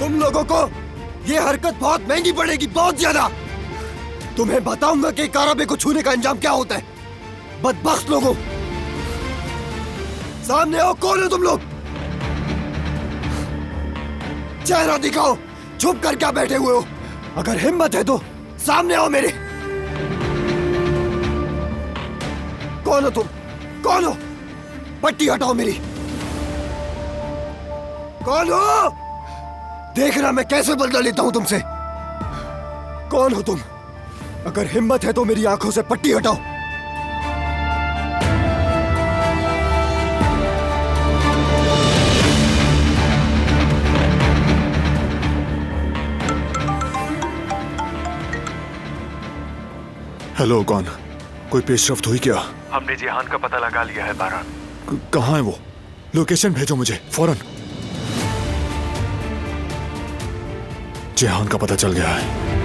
तुम लोगों को ये हरकत बहुत महंगी पड़ेगी, बहुत ज्यादा। तुम्हें बताऊंगा कि काराबे को छूने का अंजाम क्या होता है। बदबख्त लोगों, सामने आओ। कौन हो तुम लोग? चेहरा दिखाओ, छुप कर क्या बैठे हुए हो? अगर हिम्मत है तो सामने आओ मेरे। कौन हो तुम? कौन हो? पट्टी हटाओ मेरी। कौन हो? देखना मैं कैसे बदला लेता हूं तुमसे। कौन हो तुम? अगर हिम्मत है तो मेरी आंखों से पट्टी हटाओ। हेलो, कौन? कोई पेशरफ्त हुई क्या? हमने जिहान का पता लगा लिया है बारान। कहाँ है वो? लोकेशन भेजो मुझे फौरन। जिहान का पता चल गया है।